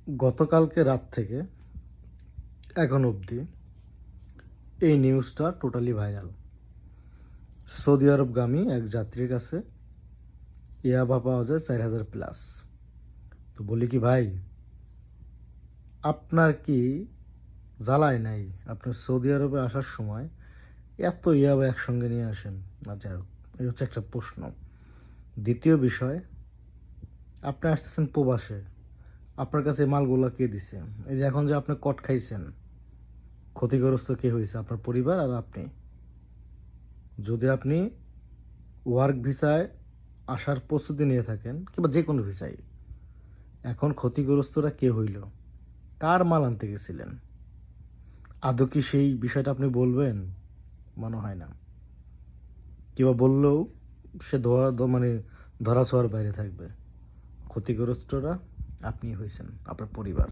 গতকালকে রাত থেকে এখন অবধি এই নিউজটা টোটালি ভাইরাল। সৌদি আরবগামী এক যাত্রীর কাছে ইয়াবা পাওয়া যায় 4,000+। তো বলি কি ভাই, আপনার কি জ্বালায় নাই আপনি সৌদি আরবে আসার সময় এত ইয়াবা একসঙ্গে নিয়ে আসেন? না, যাই হোক, এই হচ্ছে একটা প্রশ্ন। দ্বিতীয় বিষয়, আপনি আসতেছেন প্রবাসে, আপনার কাছে এই মালগুলো কে দিছে? এই যে এখন যে আপনি কট খাইছেন, ক্ষতিগ্রস্ত কে হয়েছে? আপনার পরিবার আর আপনি। যদি আপনি ওয়ার্ক ভিসায় আসার প্রস্তুতি নিয়ে থাকেন কিংবা যে কোনো ভিসায়, এখন ক্ষতিগ্রস্তরা কে হইল? কার মাল আনতে গেছিলেন? আদৌ কি সেই বিষয়টা আপনি বলবেন? মনে হয় না। কিংবা বললেও সে ধরা ছোঁয়ার বাইরে থাকবে। ক্ষতিগ্রস্তরা আপনি হয়েছেন, আপনার পরিবার।